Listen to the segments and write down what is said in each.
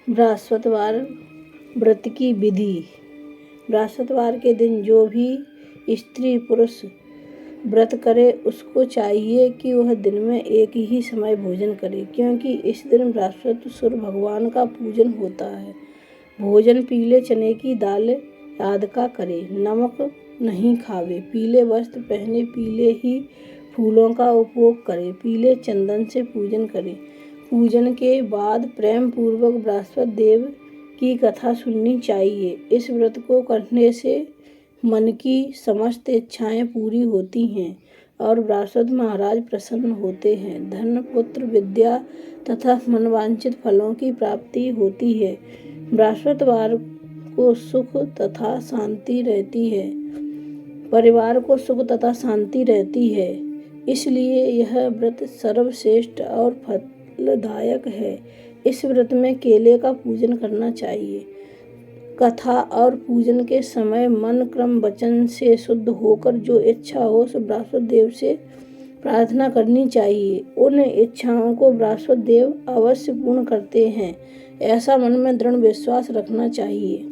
बृहस्पतिवार व्रत की विधि। बृहस्पतिवार के दिन जो भी स्त्री पुरुष व्रत करे उसको चाहिए कि वह दिन में एक ही समय भोजन करे, क्योंकि इस दिन बृहस्पति सूर्य भगवान का पूजन होता है। भोजन पीले चने की दाल आदि का करे, नमक नहीं खावे, पीले वस्त्र पहने, पीले ही फूलों का उपयोग करे, पीले चंदन से पूजन करे। पूजन के बाद प्रेम पूर्वक बृहस्पति देव की कथा सुननी चाहिए। इस व्रत को करने से मन की समस्त इच्छाएं पूरी होती हैं और बृहस्पति महाराज प्रसन्न होते हैं। धन, पुत्र, विद्या तथा मनवांछित फलों की प्राप्ति होती है। बृहस्पतिवार को सुख तथा शांति रहती है, परिवार को सुख तथा शांति रहती है, इसलिए यह व्रत सर्वश्रेष्ठ और फलदायक है। इस व्रत में केले का पूजन करना चाहिए। कथा और पूजन के समय मन, क्रम, वचन से शुद्ध होकर जो इच्छा हो सो बृहस्पति देव से प्रार्थना करनी चाहिए। उन इच्छाओं को बृहस्पति देव अवश्य पूर्ण करते हैं, ऐसा मन में दृढ़ विश्वास रखना चाहिए।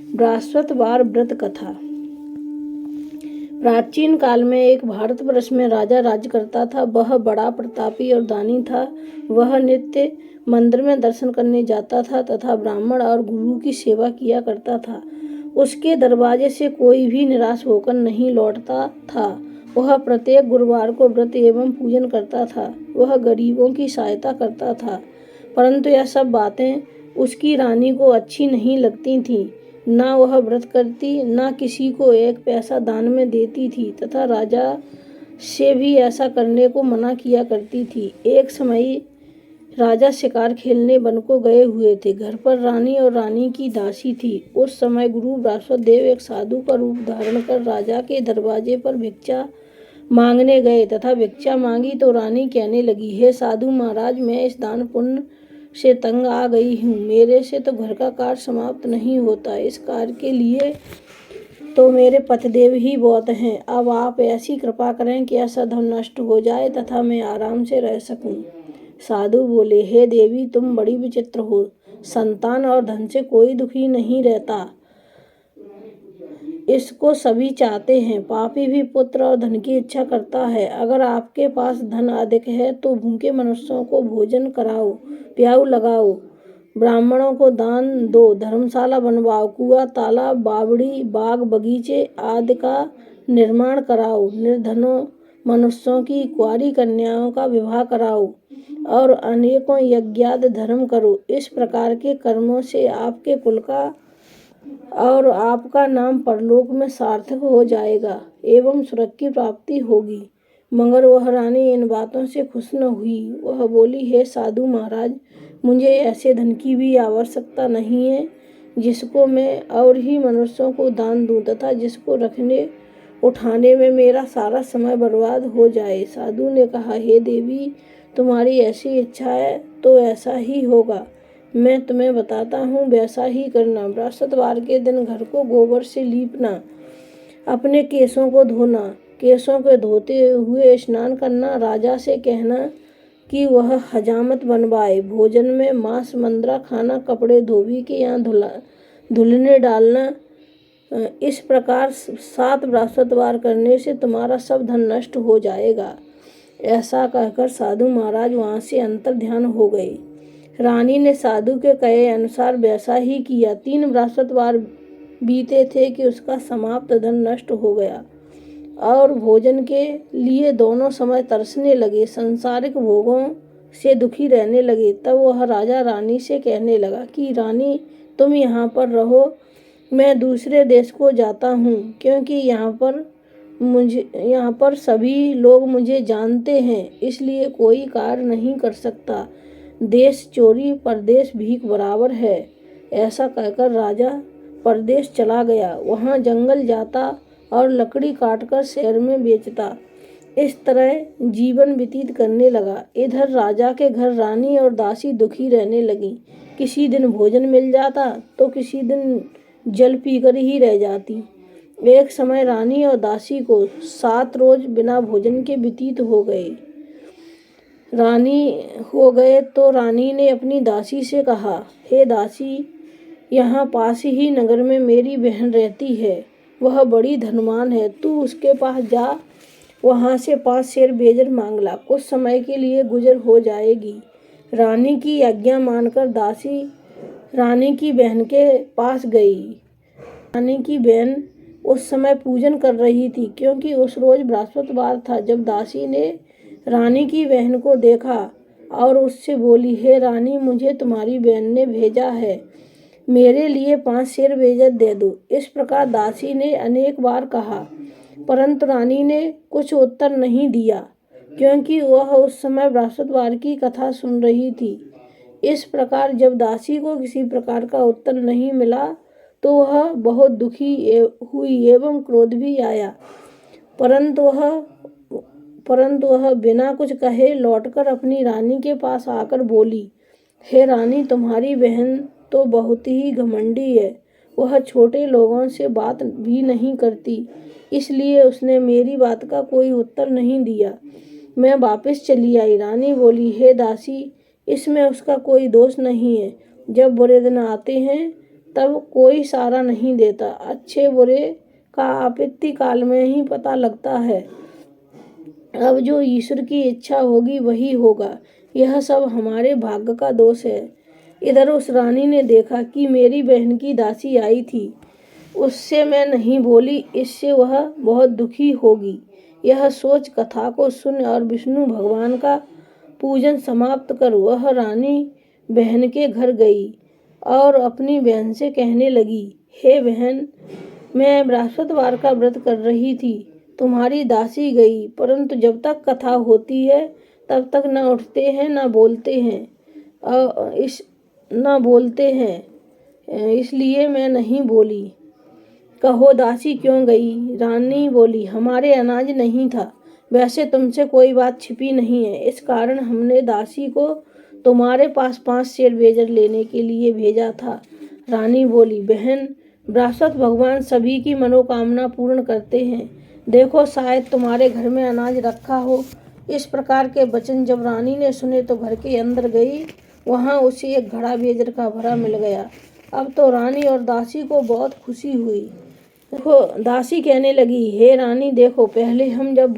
बृहस्पतिवार व्रत कथा। प्राचीन काल में एक भारतवर्ष में राजा राज्य करता था। वह बड़ा प्रतापी और दानी था। वह नित्य मंदिर में दर्शन करने जाता था तथा ब्राह्मण और गुरु की सेवा किया करता था। उसके दरवाजे से कोई भी निराश होकर नहीं लौटता था। वह प्रत्येक गुरुवार को व्रत एवं पूजन करता था। वह गरीबों की सहायता करता था, परंतु यह सब बातें उसकी रानी को अच्छी नहीं लगती थीं। ना वह व्रत करती, ना किसी को एक पैसा दान में देती थी तथा राजा से भी ऐसा करने को मना किया करती थी। एक समय राजा शिकार खेलने वन को गए हुए थे। घर पर रानी और रानी की दासी थी। उस समय गुरु बृहस्पति देव एक साधु का रूप धारण कर राजा के दरवाजे पर भिक्षा मांगने गए तथा भिक्षा मांगी तो रानी कहने लगी, हे साधु महाराज, मैं इस दान पुण्य से तंग आ गई हूँ। मेरे से तो घर का कार्य समाप्त नहीं होता। इस कार्य के लिए तो मेरे पतिदेव ही बहुत हैं। अब आप ऐसी कृपा करें कि ऐसा धन नष्ट हो जाए तथा मैं आराम से रह सकूं। साधु बोले, हे देवी, तुम बड़ी विचित्र हो। संतान और धन से कोई दुखी नहीं रहता, इसको सभी चाहते हैं। पापी भी पुत्र और धन की इच्छा करता है। अगर आपके पास धन अधिक है तो भूखे मनुष्यों को भोजन कराओ, प्याऊ लगाओ, ब्राह्मणों को दान दो, धर्मशाला बनवाओ, कुआं, तालाब, बावड़ी, बाग, बगीचे आदि का निर्माण कराओ, निर्धनों मनुष्यों की कुंवारी कन्याओं का विवाह कराओ और अनेकों यज्ञादि धर्म करो। इस प्रकार के कर्मों से आपके कुल का और आपका नाम परलोक में सार्थक हो जाएगा एवं स्वर्ग की प्राप्ति होगी। मगर वह रानी इन बातों से खुश न हुई। वह बोली, हे साधु महाराज, मुझे ऐसे धन की भी आवश्यकता नहीं है जिसको मैं और ही मनुष्यों को दान दूं तथा जिसको रखने उठाने में मेरा सारा समय बर्बाद हो जाए। साधु ने कहा, हे देवी, तुम्हारी ऐसी इच्छा है तो ऐसा ही होगा। मैं तुम्हें बताता हूँ, वैसा ही करना। बृहस्पतिवार के दिन घर को गोबर से लीपना, अपने केशों को धोना, केशों को धोते हुए स्नान करना, राजा से कहना कि वह हजामत बनवाए, भोजन में मांस मंद्रा खाना, कपड़े धोबी के यहाँ धुलने डालना। इस प्रकार 7 बृहस्पतिवार करने से तुम्हारा सब धन नष्ट हो जाएगा। ऐसा कहकर साधु महाराज वहाँ से अंतर ध्यान हो गए। रानी ने साधु के कहे अनुसार वैसा ही किया। 3 बृहस्पतिवार बीते थे कि उसका समाप्त धन नष्ट हो गया और भोजन के लिए दोनों समय तरसने लगे, संसारिक भोगों से दुखी रहने लगे। तब वह राजा रानी से कहने लगा कि रानी, तुम यहाँ पर रहो, मैं दूसरे देश को जाता हूँ, क्योंकि यहाँ पर सभी लोग मुझे जानते हैं, इसलिए कोई कार्य नहीं कर सकता। देश चोरी परदेश भीख बराबर है। ऐसा कहकर राजा परदेश चला गया। वहाँ जंगल जाता और लकड़ी काटकर शहर में बेचता। इस तरह जीवन व्यतीत करने लगा। इधर राजा के घर रानी और दासी दुखी रहने लगी। किसी दिन भोजन मिल जाता तो किसी दिन जल पीकर ही रह जाती। एक समय रानी और दासी को 7 रोज बिना भोजन के व्यतीत हो गए। रानी हो गए तो रानी ने अपनी दासी से कहा, हे दासी, यहाँ पास ही नगर में मेरी बहन रहती है, वह बड़ी धनवान है, तू उसके पास जा, वहाँ से 5 शेर बेजर मांग ला, कुछ समय के लिए गुजर हो जाएगी। रानी की आज्ञा मानकर दासी रानी की बहन के पास गई। रानी की बहन उस समय पूजन कर रही थी, क्योंकि उस रोज बृहस्पतिवार था। जब दासी ने रानी की बहन को देखा और उससे बोली, हे रानी, मुझे तुम्हारी बहन ने भेजा है, मेरे लिए 5 शेर बेजर दे दो। इस प्रकार दासी ने अनेक बार कहा, परंतु रानी ने कुछ उत्तर नहीं दिया, क्योंकि वह उस समय बृहस्पतिवार की कथा सुन रही थी। इस प्रकार जब दासी को किसी प्रकार का उत्तर नहीं मिला तो वह बहुत दुखी हुई एवं क्रोध भी आया, परंतु वह बिना कुछ कहे लौटकर अपनी रानी के पास आकर बोली, हे रानी, तुम्हारी बहन तो बहुत ही घमंडी है, वह छोटे लोगों से बात भी नहीं करती, इसलिए उसने मेरी बात का कोई उत्तर नहीं दिया। मैं वापस चली आई। रानी बोली, हे दासी, इसमें उसका कोई दोष नहीं है। जब बुरे दिन आते हैं तब कोई सहारा नहीं देता, अच्छे बुरे का आपत्ति काल में ही पता लगता है। अब जो ईश्वर की इच्छा होगी वही होगा, यह सब हमारे भाग्य का दोष है। इधर उस रानी ने देखा कि मेरी बहन की दासी आई थी, उससे मैं नहीं बोली, इससे वह बहुत दुखी होगी। यह सोच कथा को सुन और विष्णु भगवान का पूजन समाप्त कर वह रानी बहन के घर गई और अपनी बहन से कहने लगी, हे बहन, मैं बृहस्पतिवार का व्रत कर रही थी, तुम्हारी दासी गई, परंतु जब तक कथा होती है तब तक न उठते हैं न बोलते हैं, इसलिए मैं नहीं बोली। कहो दासी क्यों गई? रानी बोली, हमारे अनाज नहीं था। वैसे तुमसे कोई बात छिपी नहीं है, इस कारण हमने दासी को तुम्हारे पास 5 शेर बेजर लेने के लिए भेजा था। रानी बोली, बहन, बृहस्पति भगवान सभी की मनोकामना पूर्ण करते हैं, देखो शायद तुम्हारे घर में अनाज रखा हो। इस प्रकार के वचन जब रानी ने सुने तो घर के अंदर गई, वहाँ उसे एक घड़ा बेजर का भरा मिल गया। अब तो रानी और दासी को बहुत खुशी हुई। देखो, दासी कहने लगी, हे रानी, देखो, पहले हम जब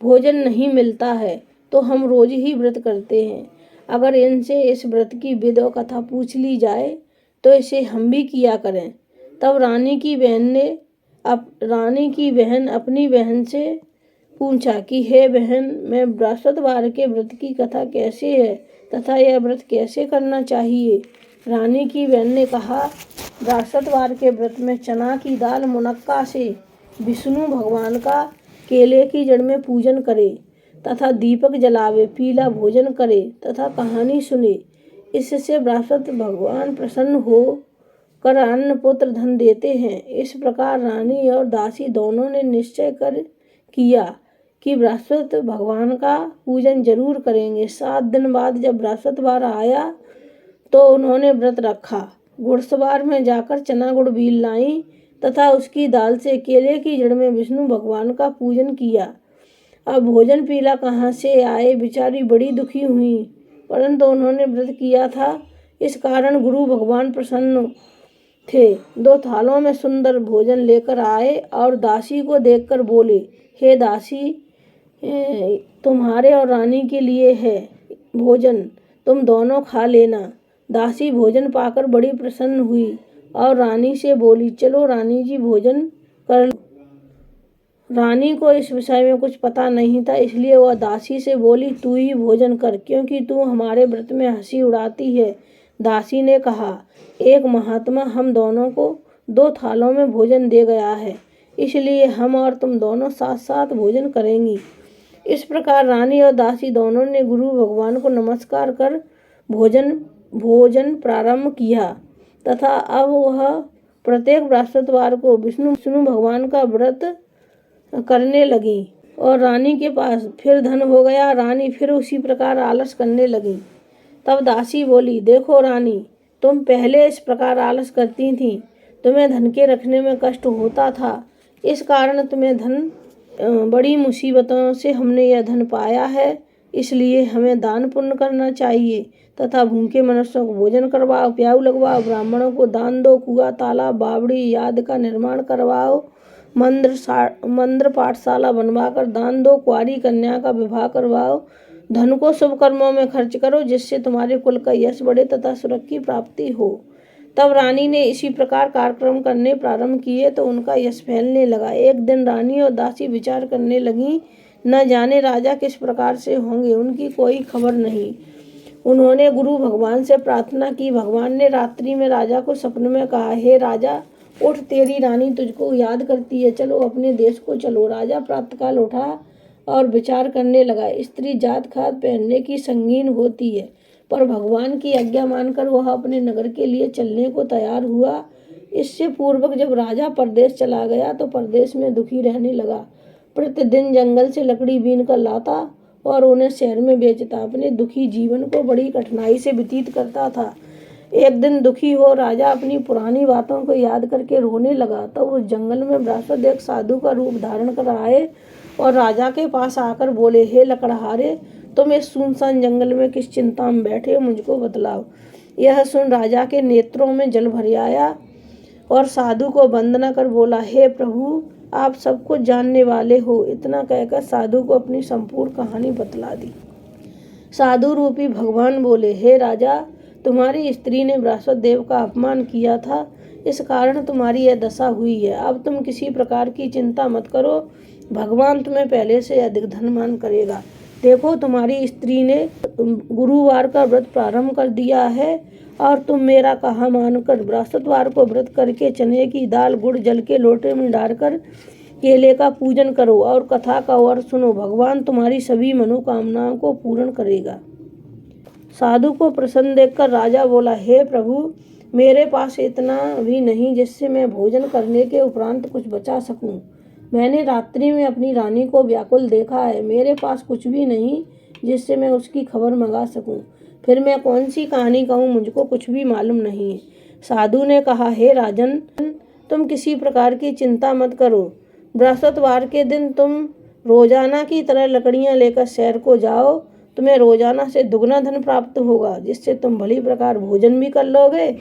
भोजन नहीं मिलता है तो हम रोज ही व्रत करते हैं। अगर इनसे इस व्रत की विध और कथा पूछ ली जाए तो इसे हम भी किया करें। तब रानी की बहन अपनी बहन से पूछा कि हे बहन, मैं बृहस्पतिवार के व्रत की कथा कैसे है तथा यह व्रत कैसे करना चाहिए। रानी की बहन ने कहा, बृहस्पतिवार के व्रत में चना की दाल मुनक्का से विष्णु भगवान का केले की जड़ में पूजन करे तथा दीपक जलावे, पीला भोजन करे तथा कहानी सुने। इससे बृहस्पति भगवान प्रसन्न हो कर अन्न पुत्र धन देते हैं। इस प्रकार रानी और दासी दोनों ने निश्चय किया कि बृहस्पति भगवान का पूजन जरूर करेंगे। 7 दिन बाद जब बृहस्पतिवार आया तो उन्होंने व्रत रखा। घुड़सवार में जाकर चना गुड़ बील लाई तथा उसकी दाल से केले की जड़ में विष्णु भगवान का पूजन किया। अब भोजन पीला कहाँ से आए, बेचारी बड़ी दुखी हुई, परंतु उन्होंने व्रत किया था, इस कारण गुरु भगवान प्रसन्न थे। 2 थालों में सुंदर भोजन लेकर आए और दासी को देखकर बोले, हे दासी, तुम्हारे और रानी के लिए है भोजन, तुम दोनों खा लेना। दासी भोजन पाकर बड़ी प्रसन्न हुई और रानी से बोली, चलो रानी जी, भोजन कर लो। रानी को इस विषय में कुछ पता नहीं था, इसलिए वह दासी से बोली, तू ही भोजन कर, क्योंकि तू हमारे व्रत में हंसी उड़ाती है। दासी ने कहा, एक महात्मा हम दोनों को 2 थालों में भोजन दे गया है, इसलिए हम और तुम दोनों साथ साथ भोजन करेंगी। इस प्रकार रानी और दासी दोनों ने गुरु भगवान को नमस्कार कर भोजन प्रारंभ किया तथा अब वह प्रत्येक बृहस्पतिवार को विष्णु भगवान का व्रत करने लगी और रानी के पास फिर धन हो गया। रानी फिर उसी प्रकार आलस करने लगी। तब दासी बोली, देखो रानी, तुम पहले इस प्रकार आलस करती थी, तुम्हें धन के रखने में कष्ट होता था, इस कारण तुम्हें बड़ी मुसीबतों से हमने यह धन पाया है, इसलिए हमें दान पुण्य करना चाहिए तथा भूखे मनुष्यों को भोजन करवाओ, प्याऊ लगवाओ, ब्राह्मणों को दान दो, कुआं, तालाब, बावड़ी आदि का निर्माण करवाओ, मंदिर पाठशाला बनवाकर दान दो, कुंवारी कन्या का विवाह करवाओ, धन को शुभ कर्मों में खर्च करो जिससे तुम्हारे कुल का यश बढ़े तथा सुरक्षा की प्राप्ति हो। तब रानी ने इसी प्रकार कार्यक्रम करने प्रारंभ किए तो उनका यश फैलने लगा। एक दिन रानी और दासी विचार करने लगी, न जाने राजा किस प्रकार से होंगे, उनकी कोई खबर नहीं। उन्होंने गुरु भगवान से प्रार्थना की। भगवान ने रात्रि में राजा को सपने में कहा, हे राजा उठ, तेरी रानी तुझको याद करती है, चलो अपने देश को चलो। राजा प्रातःकाल उठा और विचार करने लगा। स्त्री जात खात पहनने की संगीन होती है, पर भगवान की आज्ञा मानकर वह अपने नगर के लिए चलने को तैयार हुआ। इससे पूर्वक जब राजा परदेश चला गया तो परदेश में दुखी रहने लगा। प्रतिदिन जंगल से लकड़ी बीन कर लाता और उन्हें शहर में बेचता। अपने दुखी जीवन को बड़ी कठिनाई से व्यतीत करता था। एक दिन दुखी हो राजा अपनी पुरानी बातों को याद करके रोने लगा। तो उस जंगल में बृहस्पति एक साधु का रूप धारण कर आए और राजा के पास आकर बोले, हे लकड़हारे, तुम इस सुनसान जंगल में किस चिंता में बैठे हो, मुझको बतलाओ। यह सुन राजा के नेत्रों में जल भर आया और साधु को वंदना कर बोला, हे प्रभु, आप सब कुछ जानने वाले हो। इतना कहकर साधु को अपनी संपूर्ण कहानी बतला दी। साधु रूपी भगवान बोले, हे राजा, तुम्हारी स्त्री ने बृहस्पति देव का अपमान किया था, इस कारण तुम्हारी यह दशा हुई है। अब तुम किसी प्रकार की चिंता मत करो, भगवान तुम्हें पहले से अधिक धनवान करेगा। देखो, तुम्हारी स्त्री ने गुरुवार का व्रत प्रारंभ कर दिया है और तुम मेरा कहा मानकर बृहस्पतिवार को व्रत करके चने की दाल गुड़ जल के लोटे में डालकर केले का पूजन करो और कथा का और सुनो। भगवान तुम्हारी सभी मनोकामनाओं को पूर्ण करेगा। साधु को प्रसन्न देखकर राजा बोला, हे प्रभु, मेरे पास इतना भी नहीं जिससे मैं भोजन करने के उपरांत कुछ बचा सकूं। मैंने रात्रि में अपनी रानी को व्याकुल देखा है। मेरे पास कुछ भी नहीं जिससे मैं उसकी खबर मंगा सकूं। फिर मैं कौन सी कहानी कहूँ, मुझको कुछ भी मालूम नहीं है। साधु ने कहा, हे राजन, तुम किसी प्रकार की चिंता मत करो। बृहस्पतिवार के दिन तुम रोजाना की तरह लकड़ियाँ लेकर शहर को जाओ। तुम्हें रोजाना से दुगना धन प्राप्त होगा, जिससे तुम भली प्रकार भोजन भी कर लोगे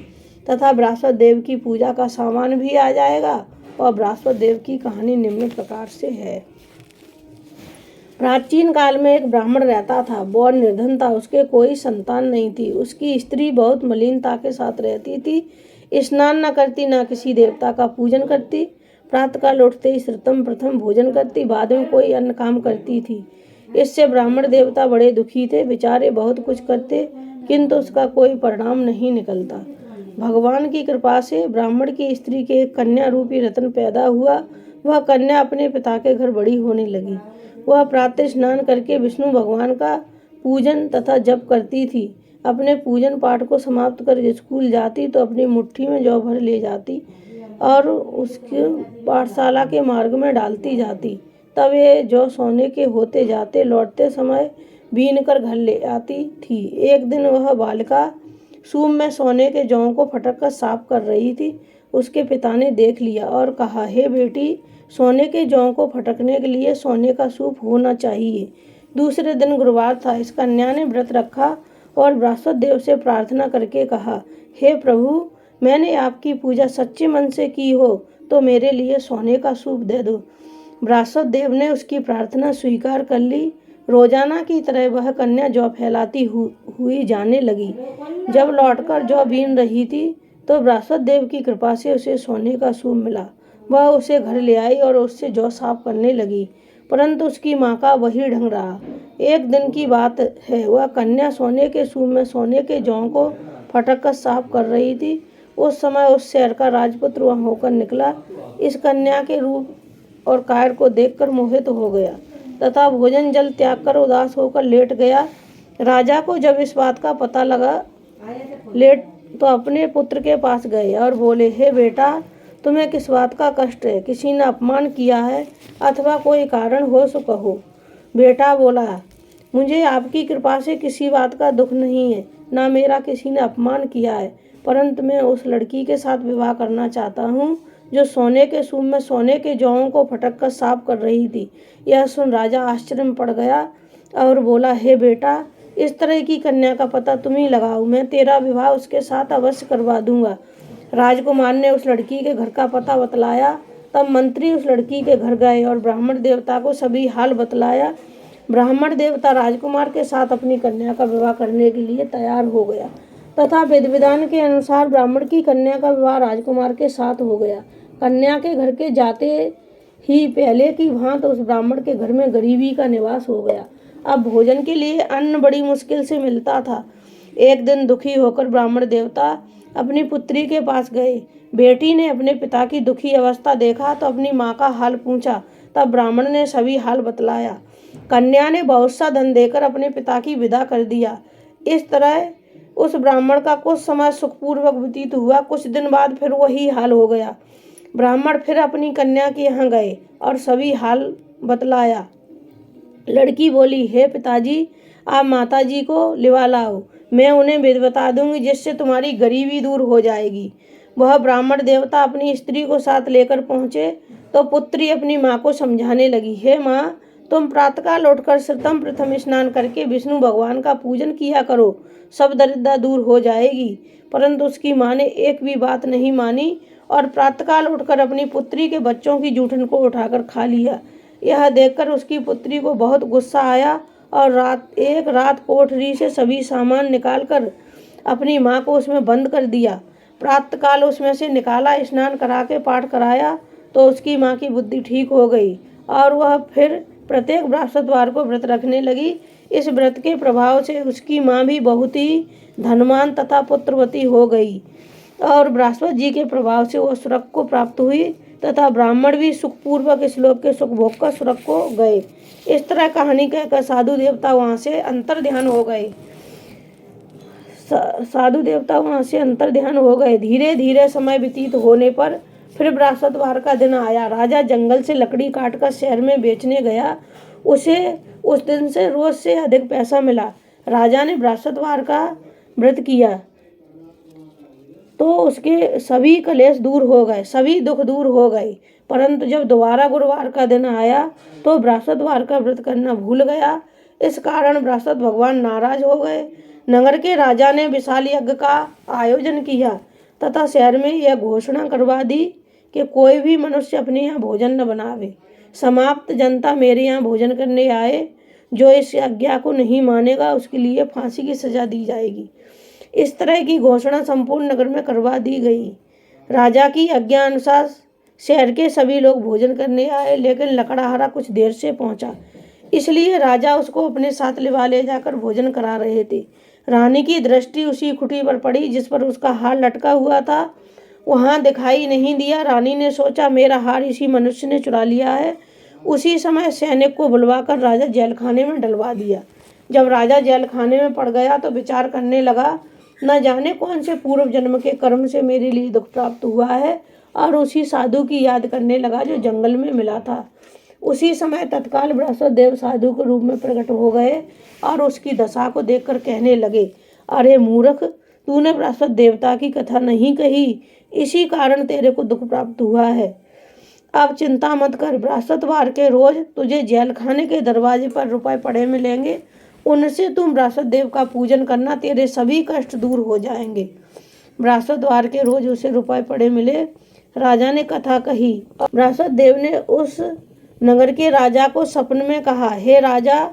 तथा बृहस्पति देव की पूजा का सामान भी आ जाएगा। और बृहस्पति देव की कहानी निम्न प्रकार से है। प्राचीन काल में एक ब्राह्मण रहता था। बहुत निर्धन था, उसके कोई संतान नहीं थी। उसकी स्त्री बहुत मलिनता के साथ रहती थी, स्नान न करती, न किसी देवता का पूजन करती। प्रातःकाल उठते ही सर्वप्रथम प्रथम भोजन करती, बाद में कोई अन्य काम करती थी। इससे ब्राह्मण देवता बड़े दुखी थे। बेचारे बहुत कुछ करते किंतु उसका कोई परिणाम नहीं निकलता। भगवान की कृपा से ब्राह्मण की स्त्री के एक कन्या रूपी रत्न पैदा हुआ। वह कन्या अपने पिता के घर बड़ी होने लगी। वह प्रातः स्नान करके विष्णु भगवान का पूजन तथा जप करती थी। अपने पूजन पाठ को समाप्त कर स्कूल जाती तो अपनी मुट्ठी में जौ भर ले जाती और उसके पाठशाला के मार्ग में डालती जाती। तब ये जौ सोने के होते जाते लौटते समय बीन कर घर ले आती थी। एक दिन वह बालिका सूप में सोने के जौ को फटक कर साफ कर रही थी। उसके पिता ने देख लिया और कहा, हे बेटी, सोने के जौ को फटकने के लिए सोने का सूप होना चाहिए। दूसरे दिन गुरुवार था। इस कन्या ने व्रत रखा और बृहस्पति देव से प्रार्थना करके कहा, हे प्रभु, मैंने आपकी पूजा सच्चे मन से की हो तो मेरे लिए सोने का सूप दे दो। बृहस्पति देव ने उसकी प्रार्थना स्वीकार कर ली। रोजाना की तरह वह कन्या जौ फैलाती हुई जाने लगी। जब लौटकर जौ बीन रही थी तो बृहस्पति देव की कृपा से उसे सोने का सूप मिला। वह उसे घर ले आई और उससे जौ साफ करने लगी, परंतु उसकी माँ का वही ढंग रहा। एक दिन की बात है, वह कन्या सोने के सूप में सोने के जौ को फटक कर साफ कर रही थी। उस समय उस शहर का राजपुत्र वहाँ होकर निकला। इस कन्या के रूप और कार्य को देखकर मोहित हो गया तथा भोजन जल त्याग कर उदास होकर लेट गया। राजा को जब इस बात का पता लगा लेट तो अपने पुत्र के पास गए और बोले, हे बेटा, तुम्हें किस बात का कष्ट है? किसी ने अपमान किया है अथवा कोई कारण हो सो कहो। बेटा बोला, मुझे आपकी कृपा से किसी बात का दुख नहीं है, ना मेरा किसी ने अपमान किया है, परंतु मैं उस लड़की के साथ विवाह करना चाहता हूँ जो सोने के सूप में सोने के जौं को फटक कर साफ कर रही थी। यह सुन राजा आश्चर्य में पड़ गया और बोला, हे बेटा, इस तरह की कन्या का पता तुम ही लगाओ, मैं तेरा विवाह उसके साथ अवश्य करवा दूंगा। राजकुमार ने उस लड़की के घर का पता बतलाया। तब मंत्री उस लड़की के घर गए और ब्राह्मण देवता को सभी हाल बतलाया। ब्राह्मण देवता राजकुमार के साथ अपनी कन्या का विवाह करने के लिए तैयार हो गया तथा विधि विधान के अनुसार ब्राह्मण की कन्या का विवाह राजकुमार के साथ हो गया। कन्या के घर के जाते ही पहले की भांति उस ब्राह्मण के घर में गरीबी का निवास हो गया। अब भोजन के लिए अन्न बड़ी मुश्किल से मिलता था। एक दिन दुखी होकर ब्राह्मण देवता अपनी पुत्री के पास गए। बेटी ने अपने पिता की दुखी अवस्था देखा तो अपनी माँ का हाल पूछा। तब ब्राह्मण ने सभी हाल बतलाया। कन्या ने बहुत सा धन देकर अपने पिता की विदा कर दिया। इस तरह उस ब्राह्मण का कुछ समय सुखपूर्वक व्यतीत हुआ। कुछ दिन बाद फिर वही हाल हो गया। ब्राह्मण फिर अपनी कन्या के यहाँ गए और सभी हाल बतलाया। लड़की बोली, हे पिताजी, आप माताजी को लिवा लाओ, मैं उन्हें विधि बता दूंगी जिससे तुम्हारी गरीबी दूर हो जाएगी। वह ब्राह्मण देवता अपनी स्त्री को साथ लेकर पहुँचे तो पुत्री अपनी माँ को समझाने लगी, हे माँ, तुम प्रातःकाल उठकर सर्वप्रथम प्रथम स्नान करके विष्णु भगवान का पूजन किया करो, सब दरिद्रता दूर हो जाएगी। परंतु उसकी माँ ने एक भी बात नहीं मानी और प्रातःकाल उठकर अपनी पुत्री के बच्चों की जूठन को उठाकर खा लिया। यह देखकर उसकी पुत्री को बहुत गुस्सा आया और एक रात कोठरी से सभी सामान निकालकर अपनी माँ को उसमें बंद कर दिया। प्रातःकाल उसमें से निकाला, स्नान करा के पाठ कराया तो उसकी माँ की बुद्धि ठीक हो गई और वह फिर प्रत्येक बृहस्पतिवार को व्रत रखने लगी। इस व्रत के प्रभाव से उसकी माँ भी बहुत ही धनवान तथा पुत्रवती हो गई और बृहस्पति जी के प्रभाव से वह स्वर्ग को प्राप्त हुई तथा ब्राह्मण भी सुखपूर्वक इस लोक के सुख भोग कर स्वर्ग को गए। इस तरह कहानी कहकर साधु देवता वहाँ से अंतर्ध्यान हो गए। धीरे धीरे समय व्यतीत होने पर फिर बृहस्पतिवार का दिन आया। राजा जंगल से लकड़ी काटकर शहर में बेचने गया। उसे उस दिन से रोज से अधिक पैसा मिला। राजा ने बृहस्पतिवार का व्रत किया तो उसके सभी कलेश दूर हो गए, सभी दुख दूर हो गए। परंतु जब दोबारा गुरुवार का दिन आया तो बृहस्पतिवार का व्रत करना भूल गया। इस कारण बृहस्पति भगवान नाराज हो गए। नगर के राजा ने विशाल यज्ञ का आयोजन किया तथा शहर में यह घोषणा करवा दी कि कोई भी मनुष्य अपने यहाँ भोजन न बनावे। समाप्त जनता मेरे यहाँ भोजन करने आए, जो इस आज्ञा को नहीं मानेगा उसके लिए फांसी की सजा दी जाएगी। इस तरह की घोषणा संपूर्ण नगर में करवा दी गई। राजा की आज्ञा अनुसार शहर के सभी लोग भोजन करने आए, लेकिन लकड़हारा कुछ देर से पहुंचा, इसलिए राजा उसको अपने साथ लिवा ले जाकर भोजन करा रहे थे। रानी की दृष्टि उसी खुटी पर पड़ी जिस पर उसका हार लटका हुआ था। वहां दिखाई नहीं दिया। रानी ने सोचा, मेरा हार इसी मनुष्य ने चुरा लिया है। उसी समय सैनिक को बुलवाकर राजा जेल खाने में डलवा दिया। जब राजा जेल खाने में पड़ गया तो विचार करने लगा, न जाने कौन से पूर्व जन्म के कर्म से मेरे लिए दुख प्राप्त हुआ है, और उसी साधु की याद करने लगा जो जंगल में मिला था। उसी समय तत्काल बृहस्पति देव साधु के रूप में प्रकट हो गए और उसकी दशा को देखकर कहने लगे, अरे मूर्ख, तूने बृहस्पति देवता की कथा नहीं कही, इसी कारण तेरे को दुख प्राप्त हुआ है। अब चिंता मत कर, बृहस्पतिवार के रोज तुझे जेल खाने के दरवाजे पर रुपए पड़े मिलेंगे, उनसे तुम बृहस्पति देव का पूजन करना, तेरे सभी कष्ट दूर हो जाएंगे। बृहस्पतिवार के रोज उसे रुपए पड़े मिले। राजा ने कथा कही। बृहस्पति देव ने उस नगर के राजा को सपन में कहा, हे राजा,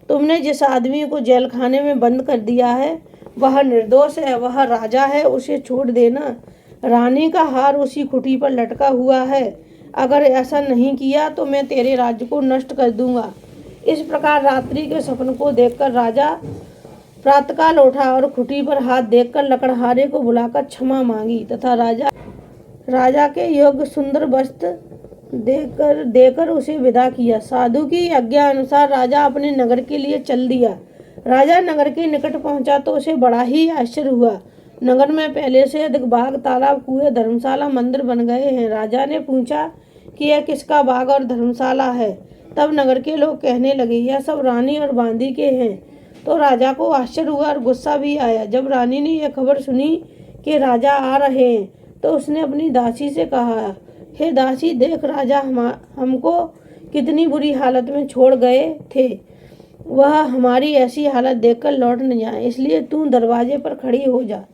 तुमने जिस आदमी को जेल खाने में बंद कर दिया है वह निर्दोष है, वह राजा है, उसे छोड़ देना। रानी का हार उसी खुटी पर लटका हुआ है, अगर ऐसा नहीं किया तो मैं तेरे राज्य को नष्ट कर दूंगा। इस प्रकार रात्रि के सपन को देखकर राजा प्रातःकाल उठा और खुटी पर हाथ देखकर लकड़हारे को बुलाकर क्षमा मांगी तथा राजा के योग्य सुंदर वस्त्र देकर उसे विदा किया। साधु की आज्ञा अनुसार राजा अपने नगर के लिए चल दिया। राजा नगर के निकट पहुंचा तो उसे बड़ा ही आश्चर्य हुआ। नगर में पहले से अधिक बाग, तालाब, कुएं, धर्मशाला, मंदिर बन गए हैं। राजा ने पूछा कि यह किसका बाग और धर्मशाला है। तब नगर के लोग कहने लगे, यह सब रानी और बांदी के हैं। तो राजा को आश्चर्य हुआ और गुस्सा भी आया। जब रानी ने यह खबर सुनी कि राजा आ रहे हैं तो उसने अपनी दासी से कहा, हे दासी, देख राजा हमको कितनी बुरी हालत में छोड़ गए थे। वह हमारी ऐसी हालत देखकर लौट न जाए, इसलिए तू दरवाजे पर खड़ी हो जा।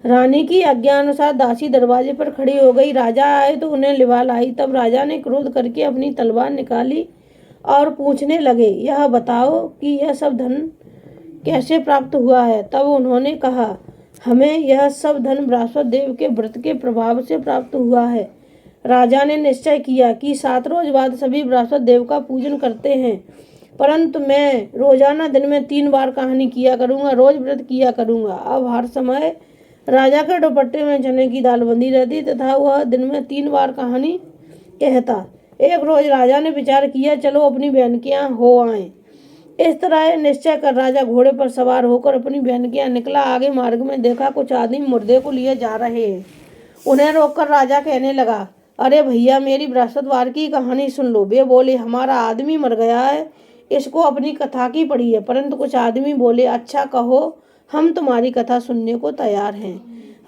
रानी की आज्ञानुसार दासी दरवाजे पर खड़ी हो गई। राजा आए तो उन्हें लिवा लाई। तब राजा ने क्रोध करके अपनी तलवार निकाली और पूछने लगे, यह बताओ कि यह सब धन कैसे प्राप्त हुआ है। तब उन्होंने कहा, हमें यह सब धन बृहस्पति देव के व्रत के प्रभाव से प्राप्त हुआ है। राजा ने निश्चय किया कि 7 रोज बाद सभी बृहस्पति देव का पूजन करते हैं, परंतु मैं रोजाना दिन में 3 बार कहानी किया करूंगा, रोज व्रत किया करूंगा। अब हर समय राजा के दुपट्टे में चने की दाल बंधी रहती तथा वह दिन में 3 बार कहानी कहता। एक रोज राजा ने विचार किया, चलो अपनी बहन के यहाँ हो आए। इस तरह निश्चय कर राजा घोड़े पर सवार होकर अपनी बहन के यहाँ निकला। आगे मार्ग में देखा कुछ आदमी मुर्दे को लिए जा रहे हैं। उन्हें रोककर राजा कहने लगा, अरे भैया, मेरी बृहस्पतिवार की कहानी सुन लो। वे बोले, हमारा आदमी मर गया है, इसको अपनी कथा की पड़ी है। परंतु कुछ आदमी बोले, अच्छा कहो, हम तुम्हारी कथा सुनने को तैयार हैं।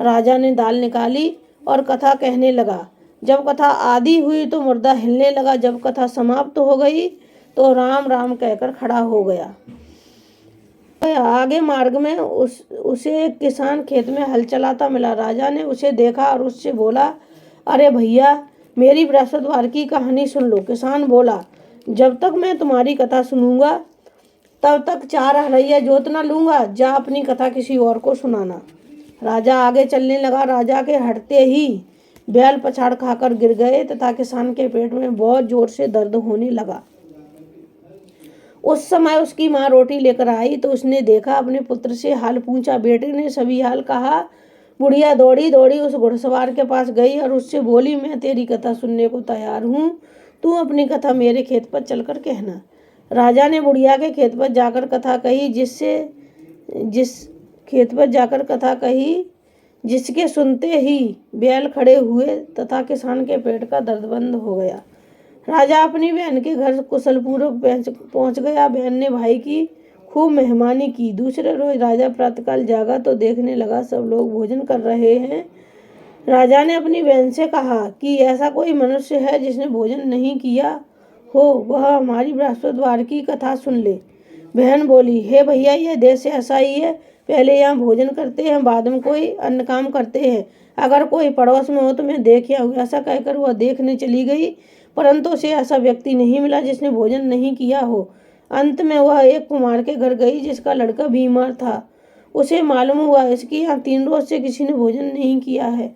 राजा ने दाल निकाली और कथा कहने लगा। जब कथा आधी हुई तो मुर्दा हिलने लगा। जब कथा समाप्त हो गई तो राम राम कहकर खड़ा हो गया। आगे मार्ग में उसे एक किसान खेत में हल चलाता मिला। राजा ने उसे देखा और उससे बोला, अरे भैया, मेरी बृहस्पतिवार की कहानी सुन लो। किसान बोला, जब तक मैं तुम्हारी कथा सुनूंगा तब तक 4 हरैया जोत न लूंगा। जा अपनी कथा किसी और को सुनाना। राजा आगे चलने लगा। राजा के हटते ही बैल पछाड़ खाकर गिर गए तथा किसान के पेट में बहुत जोर से दर्द होने लगा। उस समय उसकी माँ रोटी लेकर आई तो उसने देखा, अपने पुत्र से हाल पूछा। बेटे ने सभी हाल कहा। बुढ़िया दौड़ी दौड़ी उस घुड़सवार के पास गई और उससे बोली, मैं तेरी कथा सुनने को तैयार हूँ, तू अपनी कथा मेरे खेत पर चलकर कहना। राजा ने बुढ़िया के खेत पर जाकर कथा कही। जिसके सुनते ही बैल खड़े हुए तथा किसान के पेट का दर्द बंद हो गया। राजा अपनी बहन के घर कुशलपूर्वक पहुंच गया। बहन ने भाई की खूब मेहमानी की। दूसरे रोज राजा प्रातःकाल जागा तो देखने लगा सब लोग भोजन कर रहे हैं। राजा ने अपनी बहन से कहा कि ऐसा कोई मनुष्य है जिसने भोजन नहीं किया हो, वह हमारी बृहस्पतिवार की कथा सुन ले। बहन बोली, हे भैया, यह देश ऐसा ही है, पहले यहाँ भोजन करते हैं, बाद में कोई अन्य काम करते हैं। अगर कोई पड़ोस में हो तो मैं देख आऊँ। ऐसा कहकर वह देखने चली गई, परंतु उसे ऐसा व्यक्ति नहीं मिला जिसने भोजन नहीं किया हो। अंत में वह एक कुम्हार के घर गई जिसका लड़का बीमार था। उसे मालूम हुआ इसके यहाँ 3 रोज से किसी ने भोजन नहीं किया है।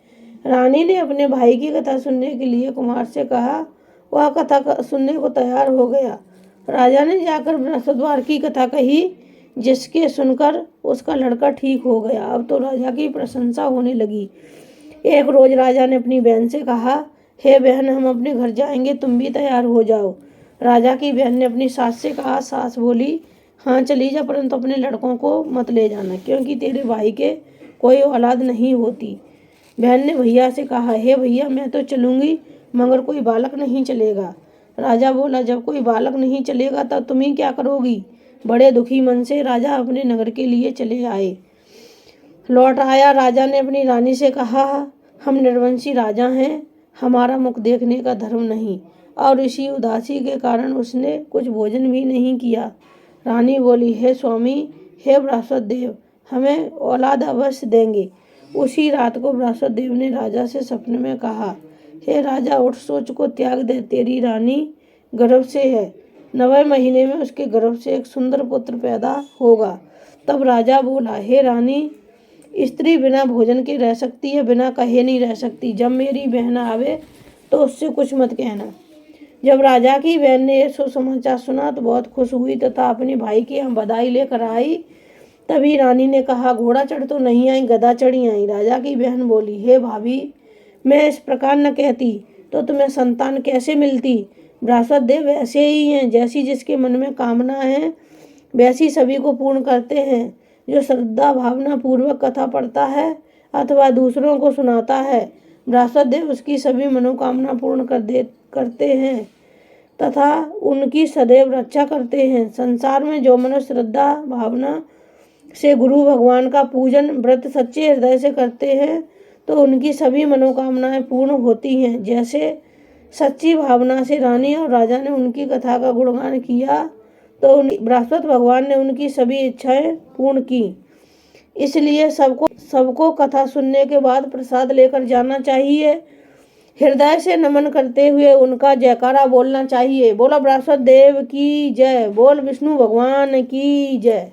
रानी ने अपने भाई की कथा सुनने के लिए कुम्हार से कहा। वह कथा सुनने को तैयार हो गया। राजा ने जाकर बृहस्पतिवार की कथा कही, जिसके सुनकर उसका लड़का ठीक हो गया। अब तो राजा की प्रशंसा होने लगी। एक रोज राजा ने अपनी बहन से कहा, हे बहन, हम अपने घर जाएंगे, तुम भी तैयार हो जाओ। राजा की बहन ने अपनी सास से कहा। सास बोली, हाँ चली जा, परंतु अपने लड़कों को मत ले जाना, क्योंकि तेरे भाई के कोई औलाद नहीं होती। बहन ने भैया से कहा, हे भैया, मैं तो चलूंगी, मगर कोई बालक नहीं चलेगा। राजा बोला, जब कोई बालक नहीं चलेगा तब तुम ही क्या करोगी। बड़े दुखी मन से राजा अपने नगर के लिए चले आए। लौट आया। राजा ने अपनी रानी से कहा, हम निर्वंशी राजा हैं, हमारा मुख देखने का धर्म नहीं। और इसी उदासी के कारण उसने कुछ भोजन भी नहीं किया। रानी बोली, हे स्वामी, हे बृहस्पति देव, हमें औलाद अवश्य देंगे। उसी रात को बृहस्पति देव ने राजा से सपने में कहा, हे राजा, उठ, सोच को त्याग दे, तेरी रानी गर्भ से है, 9वें महीने में उसके गर्भ से एक सुंदर पुत्र पैदा होगा। तब राजा बोला, हे रानी, स्त्री बिना भोजन के रह सकती है, बिना कहे नहीं रह सकती। जब मेरी बहन आवे तो उससे कुछ मत कहना। जब राजा की बहन ने ये सुसमाचार सुना तो बहुत खुश हुई तथा अपने भाई की यहाँ बधाई लेकर आई। तभी रानी ने कहा, घोड़ा चढ़ तो नहीं आई, गधा चढ़ी आई। राजा की बहन बोली, हे भाभी, मैं इस प्रकार न कहती तो तुम्हें संतान कैसे मिलती। बृहस्पति देव ऐसे ही हैं, जैसी जिसके मन में कामना है वैसी सभी को पूर्ण करते हैं। जो श्रद्धा भावना पूर्वक कथा पढ़ता है अथवा दूसरों को सुनाता है, बृहस्पति देव उसकी सभी मनोकामना पूर्ण करते हैं तथा उनकी सदैव रक्षा करते हैं। संसार में जो मनुष्य श्रद्धा भावना से गुरु भगवान का पूजन व्रत सच्चे हृदय से करते हैं तो उनकी सभी मनोकामनाएं पूर्ण होती हैं। जैसे सच्ची भावना से रानी और राजा ने उनकी कथा का गुणगान किया तो बृहस्पति भगवान ने उनकी सभी इच्छाएं पूर्ण की। इसलिए सबको कथा सुनने के बाद प्रसाद लेकर जाना चाहिए। हृदय से नमन करते हुए उनका जयकारा बोलना चाहिए। बोलो बृहस्पति देव की जय, बोल विष्णु भगवान की जय।